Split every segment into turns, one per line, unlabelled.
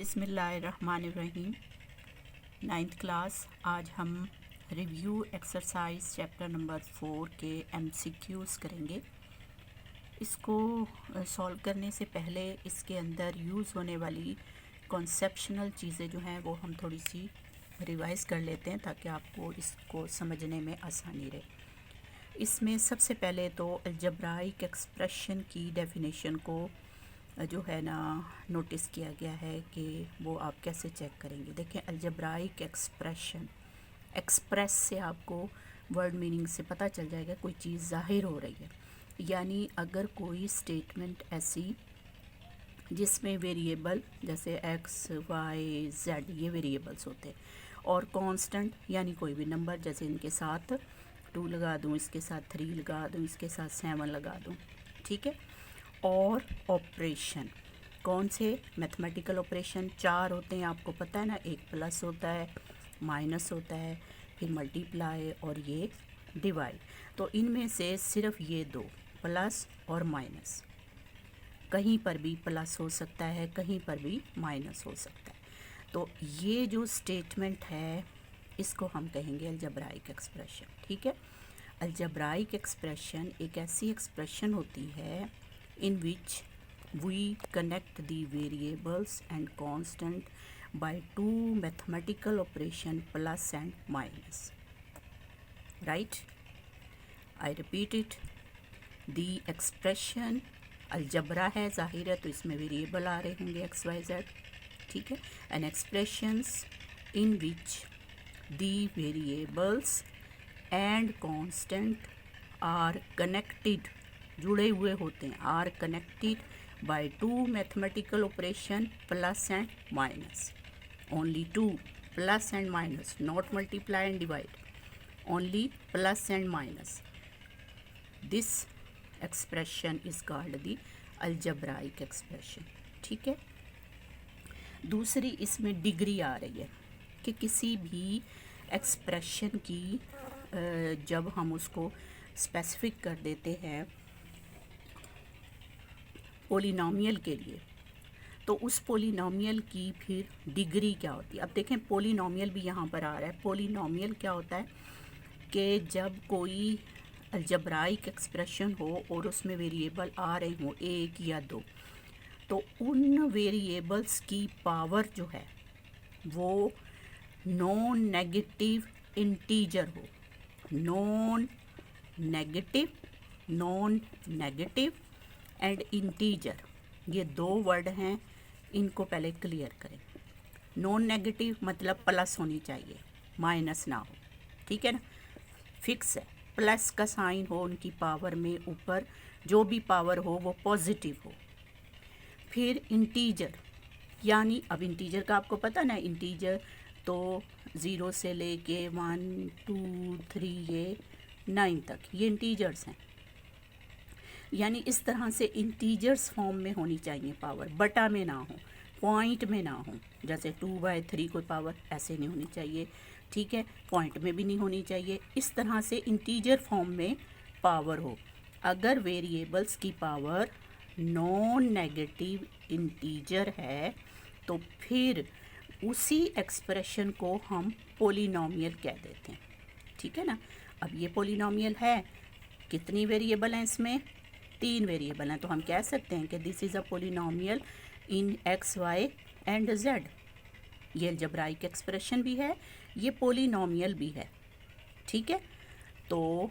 बिस्मिल्लाहिर्रहमानिर्रहीम। 9th class. आज हम रिव्यू एक्सरसाइज चैप्टर नंबर 4 के MCQs करेंगे। इसको सॉल्व करने से पहले इसके अंदर यूज़ होने वाली कॉन्सेप्शनल चीज़ें जो हैं वो हम थोड़ी सी रिवाइज़ कर लेते हैं ताकि आपको इसको समझने में आसानी रहे। इसमें सबसे पहले तो अलजेब्राइक एक्सप्रेशन की डेफिनेशन को जो है ना नोटिस किया गया है कि वो आप कैसे चेक करेंगे। देखें, अलजेब्राइक एक्सप्रेशन, एक्सप्रेस से आपको वर्ड मीनिंग से पता चल जाएगा कोई चीज़ ज़ाहिर हो रही है। यानी अगर कोई स्टेटमेंट ऐसी जिसमें वेरिएबल जैसे x, y, z ये वेरिएबल्स होते हैं और कांस्टेंट यानी कोई भी नंबर, जैसे इनके साथ 2 लगा दूँ, इसके साथ 3 लगा दूँ, इसके साथ 7 लगा दूँ, ठीक है। और ऑपरेशन, कौन से मैथमेटिकल ऑपरेशन 4 होते हैं, आपको पता है ना। एक प्लस होता है, माइनस होता है, फिर मल्टीप्लाई और ये डिवाइड। तो इनमें से सिर्फ ये दो, प्लस और माइनस, कहीं पर भी प्लस हो सकता है, कहीं पर भी माइनस हो सकता है। तो ये जो स्टेटमेंट है इसको हम कहेंगे अलजेब्राइक एक्सप्रेशन, ठीक है। अलजेब्राइक एक्सप्रेशन एक ऐसी एक्सप्रेशन होती है in which we connect the variables and constant by two mathematical operation plus and minus, right? I repeat it, the expression algebra है, जाहिर है, तो इसमें वेरिएबल आ रहे होंगे x y z, ठीक है। and expressions in which the variables and constant are connected, जुड़े हुए होते हैं, are connected by 2 mathematical operation plus and minus, only 2 plus and minus, not multiply and divide, only plus and minus. This expression is called the algebraic expression, ठीक है। दूसरी इसमें degree आ रही है कि किसी भी एक्सप्रेशन की जब हम उसको स्पेसिफिक कर देते हैं पोलिनोमियल के लिए, तो उस पोलिनोमियल की फिर डिग्री क्या होती है। अब देखें, पोलिनोमियल भी यहाँ पर आ रहा है। पोलिनोमियल क्या होता है कि जब कोई अलजेब्राइक एक्सप्रेशन हो और उसमें वेरिएबल आ रहे हों 1 या 2, तो उन वेरिएबल्स की पावर जो है वो नॉन नेगेटिव इंटीजर हो। नॉन नेगेटिव एंड इंटीजर, ये 2 वर्ड हैं, इनको पहले क्लियर करें। नॉन नेगेटिव मतलब प्लस होनी चाहिए, माइनस ना हो, ठीक है ना, फिक्स है। प्लस का साइन हो उनकी पावर में, ऊपर जो भी पावर हो वो पॉजिटिव हो। फिर इंटीजर, यानी अब इंटीजर का आपको पता ना, इंटीजर तो 0 से लेके 1 2 3 ये 9 तक, ये इंटीजर्स हैं। यानी इस तरह से इंटीजर्स फॉर्म में होनी चाहिए पावर, बटा में ना हो, पॉइंट में ना हो। जैसे 2/3 कोई पावर ऐसे नहीं होनी चाहिए, ठीक है, पॉइंट में भी नहीं होनी चाहिए। इस तरह से इंटीजर फॉर्म में पावर हो। अगर वेरिएबल्स की पावर नॉन नेगेटिव इंटीजर है तो फिर उसी एक्सप्रेशन को हम पोलिनोमियल कह देते हैं, ठीक है ना। अब ये पोलिनोमियल है, कितनी वेरिएबल हैं इसमें, 3 वेरिएबल हैं, तो हम कह सकते हैं कि this is a polynomial in x, y and z। ये अलजेब्राइक एक्सप्रेशन भी है, ये पोलिनोमियल भी है, ठीक है। तो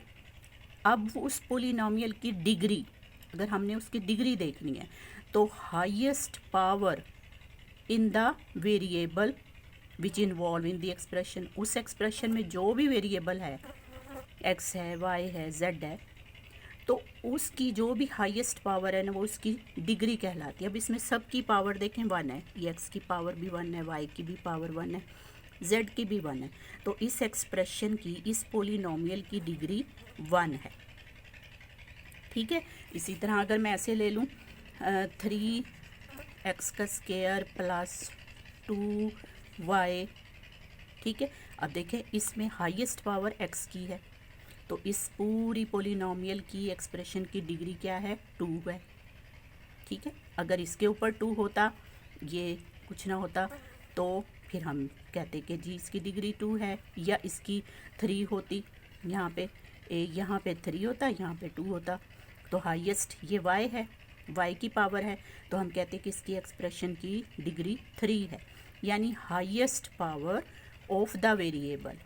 अब उस पोलिनोमियल की डिग्री, अगर हमने उसकी डिग्री देखनी है तो highest power in the variable which involve in the expression, उस एक्सप्रेशन में जो भी वेरिएबल है, x है, y है, z है, तो उसकी जो भी हाईएस्ट पावर है ना वो उसकी डिग्री कहलाती है। अब इसमें सब की पावर देखें 1 है, ये x की पावर भी 1 है, y की भी पावर 1 है, z की भी 1 है, तो इस एक्सप्रेशन की, इस पोलिनोमियल की डिग्री 1 है, ठीक है। इसी तरह अगर मैं ऐसे ले लूँ 3x का स्क्वायर प्लस 2y, ठीक है। अब देखें इसमें हाईएस्ट पावर x की है, तो इस पूरी पोलिनोमियल की एक्सप्रेशन की डिग्री क्या है, 2 है, ठीक है। अगर इसके ऊपर 2 होता, ये पूछना होता तो फिर हम कहते कि जी इसकी डिग्री 2 है, या इसकी 3 होती, यहाँ पे 3 होता, यहाँ पे 2 होता। तो हाईएस्ट ये y है, y की पावर है, तो हम कहते कि इसकी एक्सप्रेशन की डिग्री 3 है। यानी highest power of the variable,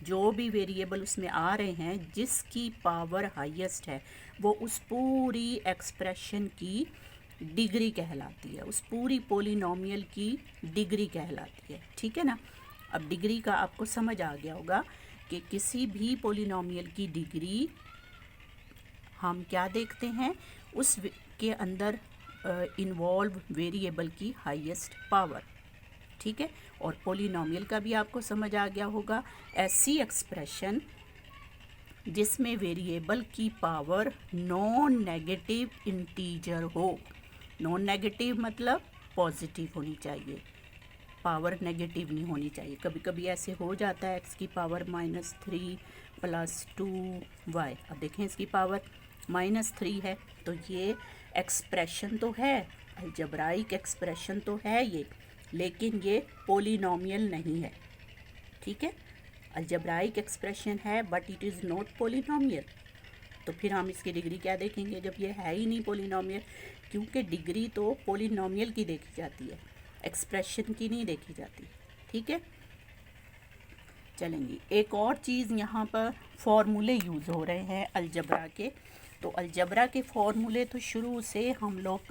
जो भी वेरिएबल उसमें आ रहे हैं जिसकी पावर हाईएस्ट है वो उस पूरी एक्सप्रेशन की डिग्री कहलाती है, उस पूरी पॉलिनॉमियल की डिग्री कहलाती है। ठीक है ना। अब डिग्री का आपको समझ आ गया होगा कि किसी भी पॉलिनॉमियल की डिग्री हम क्या देखते हैं, उस के अंदर इन्वॉल्व वेरिएबल की हाईएस्ट पावर। ठीक है। और पॉलिनॉमियल का भी आपको समझ आ गया होगा, ऐसी एक्सप्रेशन जिसमें वेरिएबल की पावर नॉन नेगेटिव इंटीजर हो। नॉन नेगेटिव मतलब पॉजिटिव होनी चाहिए, पावर नेगेटिव नहीं होनी चाहिए। कभी कभी ऐसे हो जाता है x की पावर -3 + 2y। अब देखें इसकी पावर -3 है, तो ये एक्सप्रेशन तो है, अलजेब्राइक एक्सप्रेशन तो है ये, लेकिन ये पॉलिनॉमियल नहीं है। ठीक है। अलजेब्राइक एक्सप्रेशन है but it is not polynomial. तो फिर हम इसकी डिग्री क्या देखेंगे जब ये है ही नहीं पॉलिनॉमियल, क्योंकि डिग्री तो पॉलिनॉमियल की देखी जाती है, एक्सप्रेशन की नहीं देखी जाती। ठीक है। चलेंगे, एक और चीज़ यहाँ पर फॉर्मूले यूज़ हो रहे हैं अलजबरा के। तो अलजबरा के फॉर्मूले तो शुरू से हम लोग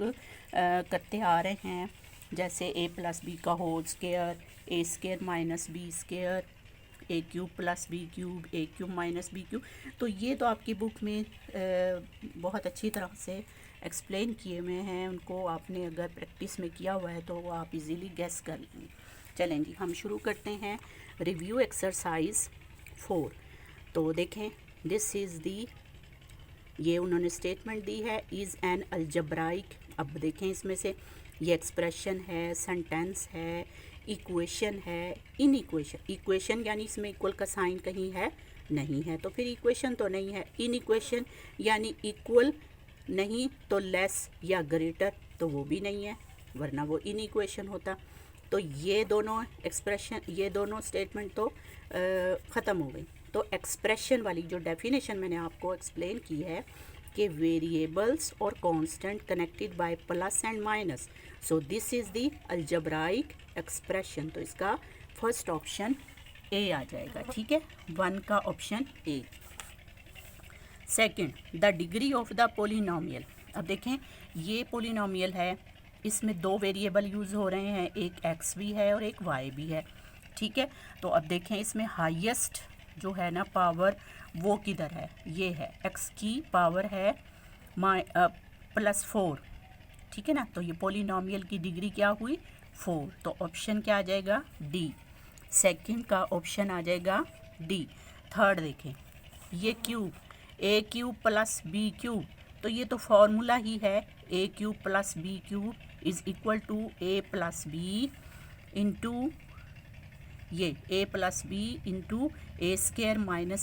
करते आ रहे हैं, जैसे a + b का whole square, a² - b², a³ + b³ a³ - b³। तो ये तो आपकी बुक में बहुत अच्छी तरह से एक्सप्लेन किए हुए हैं, उनको आपने अगर प्रैक्टिस में किया हुआ है तो वो आप इजीली गेस कर लेंगे। चलें जी, हम शुरू करते हैं रिव्यू एक्सरसाइज 4। तो देखें, दिस इज़ दी, ये उन्होंने स्टेटमेंट दी है, इज़ एन अलजब्राइक। अब देखें इसमें से ये एक्सप्रेशन है, सेंटेंस है, इक्वेशन है, इन इक्वेशन यानी इसमें इक्वल का साइन कहीं है नहीं है, तो फिर इक्वेशन तो नहीं है। इन इक्वेशन यानी इक्वल नहीं तो लेस या ग्रेटर, तो वो भी नहीं है, वरना वो इन इक्वेशन होता। तो ये दोनों एक्सप्रेशन, ये दोनों स्टेटमेंट तो ख़त्म हो गई। तो एक्सप्रेशन वाली जो डेफिनेशन मैंने आपको एक्सप्लेन की है कि वेरिएबल्स और constant connected by plus and minus, so this is the algebraic expression. तो इसका फर्स्ट ऑप्शन ए आ जाएगा। ठीक है, 1 का option A. Second, the degree of the polynomial. अब देखें, ये पोलिनोमियल है, इसमें 2 वेरिएबल यूज़ हो रहे हैं, एक x भी है और एक y भी है। ठीक है। तो अब देखें इसमें हाईएस्ट जो है ना पावर, वो किधर है, ये है, x की पावर है +4। ठीक है ना। तो ये पोलिनोमियल की डिग्री क्या हुई, 4। तो ऑप्शन क्या आ जाएगा, डी। सेकंड का ऑप्शन आ जाएगा डी। थर्ड देखें, ये क्यूब, a³ + b³, तो ये तो फॉर्मूला ही है, a³ + b³ = a + b into ये a + b into a²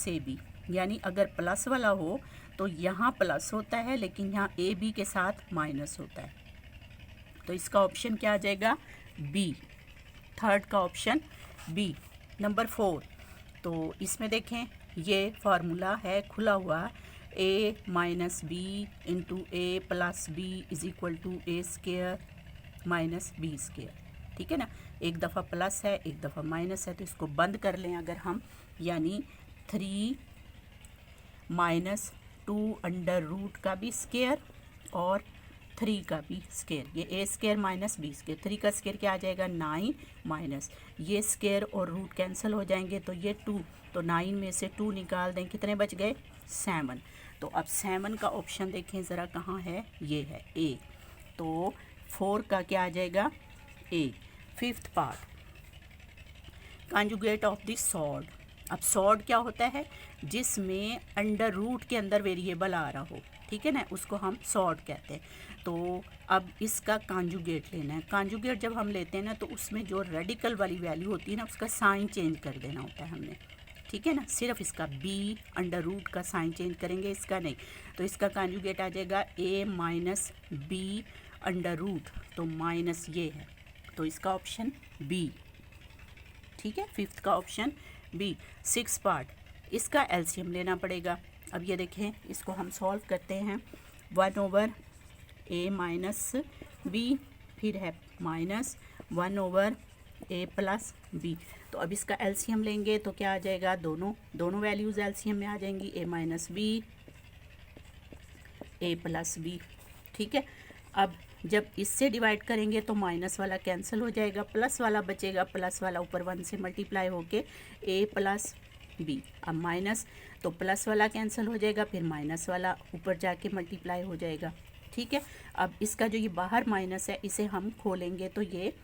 - ab। यानी अगर प्लस वाला हो तो यहाँ प्लस होता है, लेकिन यहाँ ए बी के साथ माइनस होता है। तो इसका ऑप्शन क्या आ जाएगा, बी। थर्ड का ऑप्शन बी। नंबर 4, तो इसमें देखें, ये फार्मूला है खुला हुआ, a - b into a + b = a² - b²। ठीक है ना। एक दफ़ा प्लस है, एक दफ़ा माइनस है, तो इसको बंद कर लें अगर हम, यानी 3 - 2 √ का भी स्क्वायर और 3 का भी स्क्वायर, ये a² - b²। 3 का स्क्वायर क्या आ जाएगा, 9 माइनस ये स्क्वायर और रूट कैंसिल हो जाएंगे, तो ये 2, तो 9 में से 2 निकाल दें, कितने बच गए, 7। तो अब 7 का ऑप्शन देखें ज़रा कहाँ है, ये है ए। तो 4 का क्या आ जाएगा, A. Fifth part, conjugate of the surd. अब सॉर्ड क्या होता है, जिसमें √ के अंदर वेरिएबल आ रहा हो। ठीक है ना, उसको हम सॉर्ड कहते हैं। तो अब इसका कॉन्जुगेट लेना है। कॉन्जुगेट जब हम लेते हैं ना, तो उसमें जो रेडिकल वाली वैल्यू होती है ना, उसका साइन चेंज कर देना होता है हमने। ठीक है ना, सिर्फ इसका b का साइन चेंज करेंगे, इसका नहीं। तो इसका कॉन्जुगेट आ जाएगा a - b √, तो माइनस ये है, तो इसका ऑप्शन बी, ठीक है, फिफ्थ का ऑप्शन बी। 6 पार्ट, इसका एलसीएम लेना पड़ेगा। अब ये देखें, इसको हम सॉल्व करते हैं। 1/a माइनस बी, फिर है -1/a प्लस बी। तो अब इसका एलसीएम लेंगे तो क्या आ जाएगा, दोनों वैल्यूज़ एलसीएम में आ जाएंगी, a minus B, a plus B, ठीक है। अब जब इससे डिवाइड करेंगे तो माइनस वाला कैंसिल हो जाएगा, प्लस वाला बचेगा, प्लस वाला ऊपर 1 से मल्टीप्लाई होके a प्लस बी। अब माइनस तो प्लस वाला कैंसिल हो जाएगा, फिर माइनस वाला ऊपर जाके मल्टीप्लाई हो जाएगा, ठीक है। अब इसका जो ये बाहर माइनस है, इसे हम खोलेंगे तो ये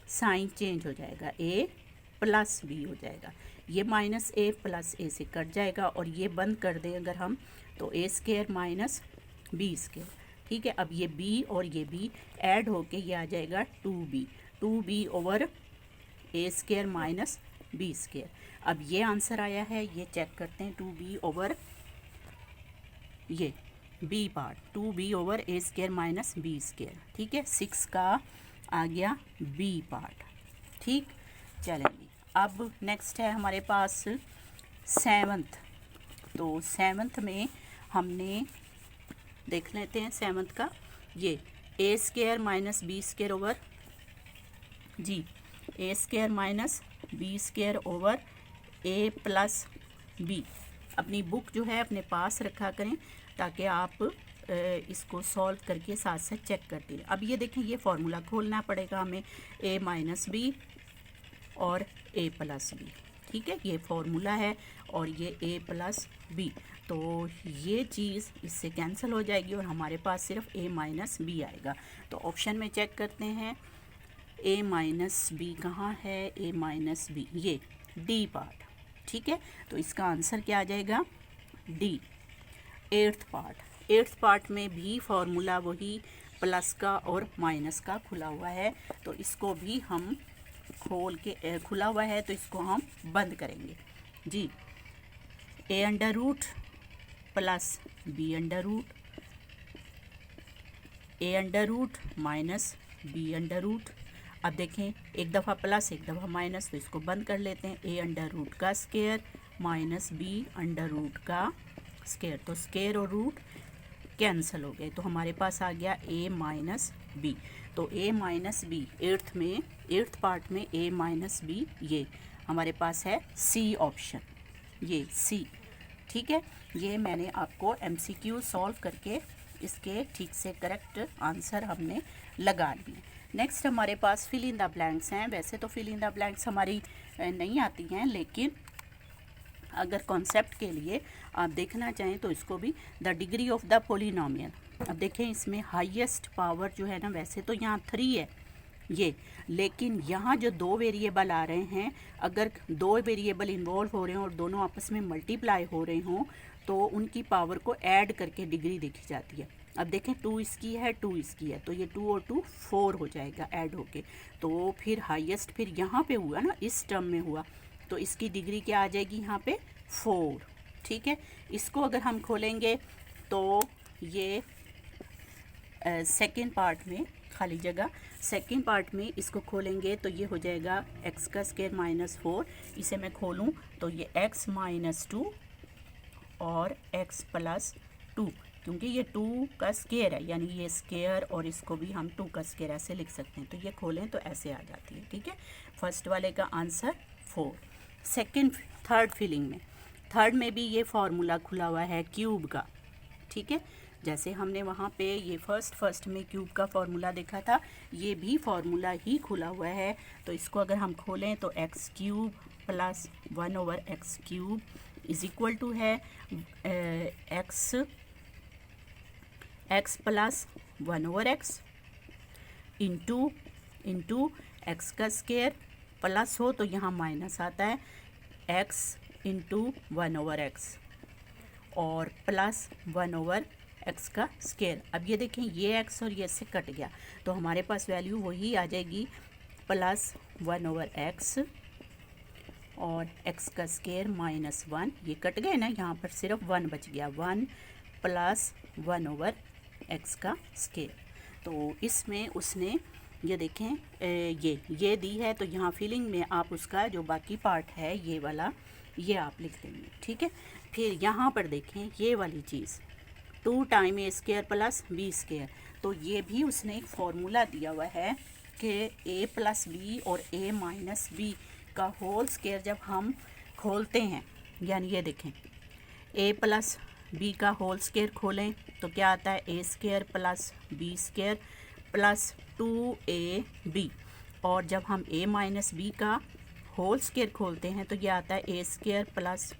साइन चेंज हो जाएगा, a प्लस बी हो जाएगा। ये माइनस a प्लस a से कट जाएगा, और ये बंद कर दें अगर हम तो a square minus B square, ठीक है। अब ये b और ये b ऐड होके ये आ जाएगा 2b over a square minus B square. अब ये आंसर आया है, ये चेक करते हैं, 2b ओवर ये b part, 2b over a square minus B square, ठीक है। 6 का आ गया b पार्ट, ठीक। चलेंगे, अब नेक्स्ट है हमारे पास 7th। तो 7th में हमने देख लेते हैं 7th का, ये a square minus B square over जी, a square minus B square over a plus B. अपनी बुक जो है अपने पास रखा करें ताकि आप इसको सॉल्व करके साथ साथ चेक करते रहें। अब ये देखें, ये फार्मूला खोलना पड़ेगा हमें, a माइनस बी और a प्लस बी, ठीक है, ये फार्मूला है, और ये a प्लस बी। तो ये चीज़ इससे कैंसिल हो जाएगी और हमारे पास सिर्फ a माइनस बी आएगा। तो ऑप्शन में चेक करते हैं, a माइनस बी कहाँ है, a माइनस बी, ये d पार्ट, ठीक है। तो इसका आंसर क्या आ जाएगा, d। 8th पार्ट में भी फार्मूला वही प्लस का और माइनस का खुला हुआ है, तो इसको भी हम खोल के खुला हुआ है तो इसको हम बंद करेंगे जी। a under root plus b under root, a under root minus b under root. अब देखें, एक दफ़ा प्लस एक दफ़ा माइनस, तो इसको बंद कर लेते हैं। a अंडर रूट का square minus b under root का स्क्वायर, तो स्क्वायर और रूट कैंसिल हो गए, तो हमारे पास आ गया a माइनस बी। तो a minus B 8th part में a माइनस बी, ये हमारे पास है सी ऑप्शन, ये सी, ठीक है। ये मैंने आपको MCQ सॉल्व करके इसके ठीक से करेक्ट आंसर हमने लगा लिए। नेक्स्ट हमारे पास फिल इन द ब्लैंक्स हैं। वैसे तो फिल इन द ब्लैंक्स हमारी नहीं आती हैं, लेकिन अगर कॉन्सेप्ट के लिए आप देखना चाहें तो इसको भी, the degree of the polynomial. अब देखें, इसमें हाईएस्ट पावर जो है ना, वैसे तो यहाँ 3 है ये, लेकिन यहाँ जो 2 वेरिएबल आ रहे हैं, अगर 2 वेरिएबल इन्वॉल्व हो रहे हों और दोनों आपस में मल्टीप्लाई हो रहे हों तो उनकी पावर को ऐड करके डिग्री देखी जाती है। अब देखें, 2 इसकी है, 2 इसकी है, तो ये 2 और 2 4 हो जाएगा ऐड होके। तो फिर हाईएस्ट फिर यहाँ पे हुआ ना, इस टर्म में हुआ, तो इसकी डिग्री क्या आ जाएगी यहाँ पे 4, ठीक है। इसको अगर हम खोलेंगे तो ये सेकेंड पार्ट में खाली जगह, सेकेंड पार्ट में इसको खोलेंगे तो ये हो जाएगा x का स्क्वायर माइनस 4। इसे मैं खोलूँ तो ये x माइनस 2 और x प्लस 2, क्योंकि ये 2 का स्क्वायर है, यानी ये स्क्वायर और इसको भी हम 2 का स्क्वायर ऐसे लिख सकते हैं। तो ये खोलें तो ऐसे आ जाती है, ठीक है। फर्स्ट वाले का आंसर 4। थर्ड फिलिंग में, थर्ड में भी ये फार्मूला खुला हुआ है क्यूब का, ठीक है। जैसे हमने वहाँ पे ये फर्स्ट में क्यूब का फार्मूला देखा था, ये भी फार्मूला ही खुला हुआ है। तो इसको अगर हम खोलें तो X cube plus 1 over X cube is equal to है X plus 1 over X into X का स्क्वायर, प्लस हो तो यहाँ माइनस आता है, एक्स इंटू 1 ओवर एक्स और प्लस 1 ओवर एक्स का स्क्वायर। अब ये देखें, ये एक्स और ये से कट गया तो हमारे पास वैल्यू वही आ जाएगी, प्लस 1 ओवर एक्स और एक्स का स्क्वायर माइनस 1। ये कट गए ना, यहाँ पर सिर्फ 1 बच गया, 1 प्लस 1 ओवर एक्स का स्क्वायर। तो इसमें उसने ये देखें ये दी है, तो यहाँ फिलिंग में आप उसका जो बाकी पार्ट है ये वाला ये आप लिख देंगे, ठीक है। फिर यहाँ पर देखें ये वाली चीज़ 2 टाइम ए स्क्वायर प्लस बी स्क्वायर, तो ये भी उसने एक फॉर्मूला दिया हुआ है कि ए प्लस बी और ए माइनस बी का होल स्क्वायर जब हम खोलते हैं, यानी ये देखें ए प्लस बी का होल स्क्वायर खोलें तो क्या आता है A square plus B square plus 2ab, और जब हम a माइनस बी का होल स्क्वायर खोलते हैं तो ये आता है A square plus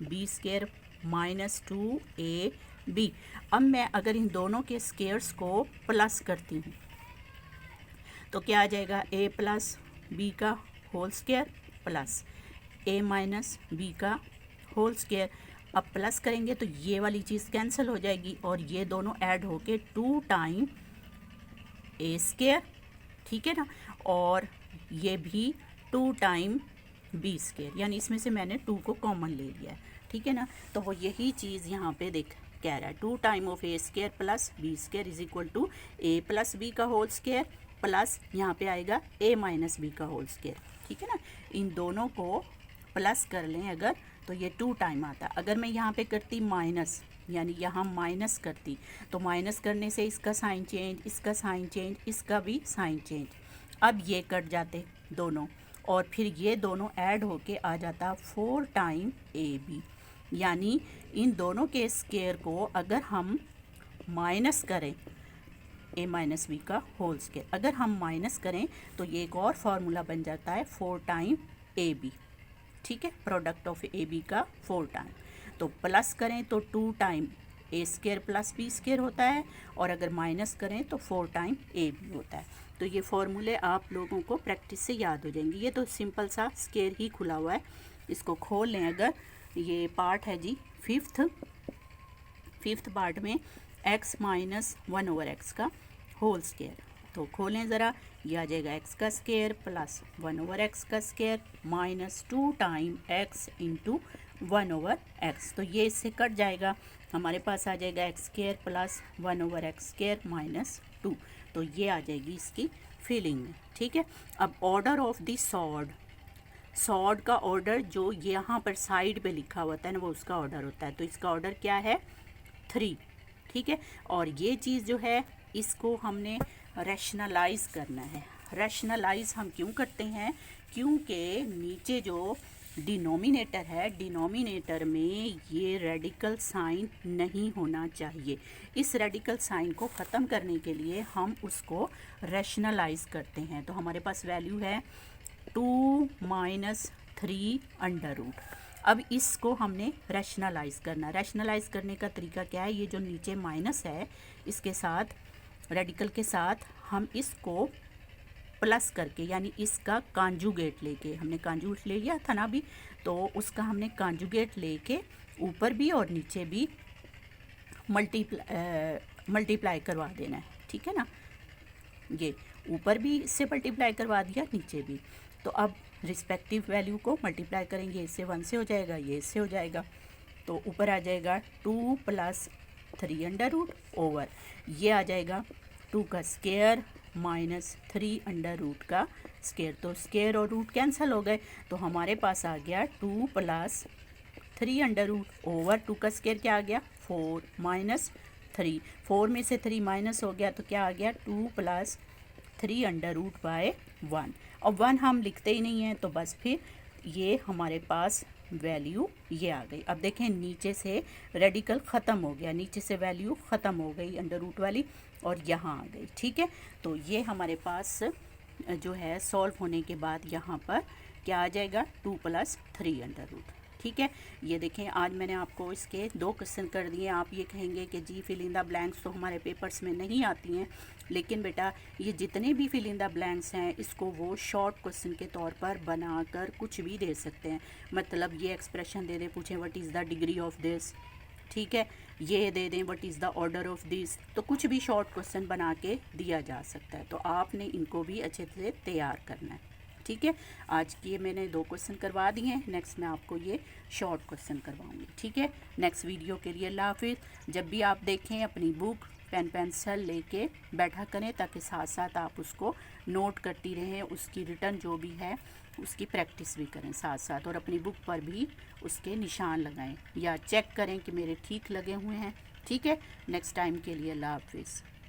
B square minus 2ab। अब मैं अगर इन दोनों के स्क्वायर्स को प्लस करती हूँ तो क्या आ जाएगा a प्लस बी का whole square plus a minus B का होल स्क्वायर। अब प्लस करेंगे तो ये वाली चीज़ कैंसिल हो जाएगी और ये दोनों ऐड होके 2 टाइम ए स्क्वायर, ठीक है ना, और ये भी 2 टाइम बी स्क्वायर, यानी इसमें से मैंने 2 को कॉमन ले लिया है, ठीक है ना। तो वो यही चीज़ यहाँ पे देख कह रहा है 2 time of A square plus B square is equal to A plus B का होल स्क्वायर प्लस यहाँ पे आएगा ए माइनस बी का होल स्क्वायर, ठीक है ना। इन दोनों को प्लस कर लें अगर तो ये 2 टाइम आता। अगर मैं यहाँ पे करती माइनस, यानी यहाँ माइनस करती तो माइनस करने से इसका साइन चेंज, इसका साइन चेंज, इसका भी साइन चेंज। अब ये कट जाते दोनों और फिर ये दोनों ऐड होके आ जाता 4 टाइम ए बी, यानी इन दोनों के स्क्वायर को अगर हम माइनस करें ए माइनस बी का होल स्क्वायर, अगर हम माइनस करें तो ये एक और फार्मूला बन जाता है 4 टाइम ए बी, ठीक है, प्रोडक्ट ऑफ ए बी का 4 टाइम। तो प्लस करें तो 2 टाइम ए स्क्वायर प्लस बी स्क्वायर होता है और अगर माइनस करें तो 4 टाइम ए बी होता है। तो ये फॉर्मूले आप लोगों को प्रैक्टिस से याद हो जाएंगे। ये तो सिंपल सा स्क्वायर ही खुला हुआ है, इसको खोल लें। अगर ये पार्ट है जी फिफ्थ पार्ट में x माइनस 1 ओवर एक्स का होल स्क्वायर, तो खोलें ज़रा, ये आ जाएगा x का स्क्वायर प्लस 1 ओवर एक्स का square minus 2 time x into 1 over x. तो ये इससे कट जाएगा, हमारे पास आ जाएगा x square plus 1 over x square minus 2। तो ये आ जाएगी इसकी फिलिंग में, ठीक है। अब ऑर्डर ऑफ द सॉर्ड का ऑर्डर जो यहाँ पर साइड पे लिखा होता है ना, वो उसका ऑर्डर होता है। तो इसका ऑर्डर क्या है 3, ठीक है। और ये चीज़ जो है इसको हमने रैशनलाइज करना है। रैशनलाइज हम क्यों करते हैं, क्योंकि नीचे जो डिनोमिनेटर है, डिनोमिनेटर में ये रेडिकल साइन नहीं होना चाहिए। इस रेडिकल साइन को ख़त्म करने के लिए हम उसको रैशनलाइज करते हैं। तो हमारे पास वैल्यू है 2 माइनस 3 अंडर रूट। अब इसको हमने रैशनलाइज करना। रैशनलाइज करने का तरीका क्या है, ये जो नीचे माइनस है इसके साथ रेडिकल के साथ हम इसको प्लस करके, यानी इसका कांजुगेट लेके, हमने कांजुगेट ले लिया था ना अभी, तो उसका हमने कांजुगेट लेके ऊपर भी और नीचे भी मल्टीप्लाई करवा देना है, ठीक है ना। ये ऊपर भी इससे मल्टीप्लाई करवा दिया, नीचे भी। तो अब रिस्पेक्टिव वैल्यू को मल्टीप्लाई करेंगे, इससे 1 से हो जाएगा, ये इससे हो जाएगा, तो ऊपर आ जाएगा 2 प्लस 3 अंडर रूट ओवर ये आ जाएगा 2 का स्क्वायर माइनस 3 अंडर रूट का स्क्वायर। तो स्क्वायर और रूट कैंसिल हो गए, तो हमारे पास आ गया 2 प्लस 3 अंडर रूट ओवर 2 का स्क्वायर क्या आ गया 4 माइनस 3, 4 में से 3 माइनस हो गया तो क्या आ गया 2 प्लस 3 अंडर रूट बाय 1। और 1 हम लिखते ही नहीं हैं, तो बस फिर ये हमारे पास वैल्यू ये आ गई। अब देखें नीचे से रेडिकल ख़त्म हो गया, नीचे से वैल्यू ख़त्म हो गई अंडर रूट वाली और यहाँ आ गई, ठीक है। तो ये हमारे पास जो है सॉल्व होने के बाद यहाँ पर क्या आ जाएगा 2 प्लस 3 अंडर रूट, ठीक है। ये देखें आज मैंने आपको इसके 2 क्वेश्चन कर दिए। आप ये कहेंगे कि जी फिल इन द ब्लैंक्स तो हमारे पेपर्स में नहीं आती हैं, लेकिन बेटा ये जितने भी फिल इन द ब्लैंक्स हैं इसको वो शॉर्ट क्वेश्चन के तौर पर बनाकर कुछ भी दे सकते हैं। मतलब ये एक्सप्रेशन दे दें, पूछें what is the degree of this, ठीक है, ये दे दें what is the order of this, तो कुछ भी शॉर्ट क्वेश्चन बना के दिया जा सकता है। तो आपने इनको भी अच्छे से तैयार करना है, ठीक है। आज के मैंने 2 क्वेश्चन करवा दिए हैं, नेक्स्ट मैं आपको ये शॉर्ट क्वेश्चन करवाऊंगी, ठीक है। नेक्स्ट वीडियो के लिए अल्लाह हाफिज़। जब भी आप देखें अपनी बुक पेन पेंसिल लेके बैठा करें, ताकि साथ साथ आप उसको नोट करती रहें, उसकी रिटर्न जो भी है उसकी प्रैक्टिस भी करें साथ साथ, और अपनी बुक पर भी उसके निशान लगाएं या चेक करें कि मेरे ठीक लगे हुए हैं। ठीक है, नेक्स्ट टाइम के लिए अल्लाह हाफिज़।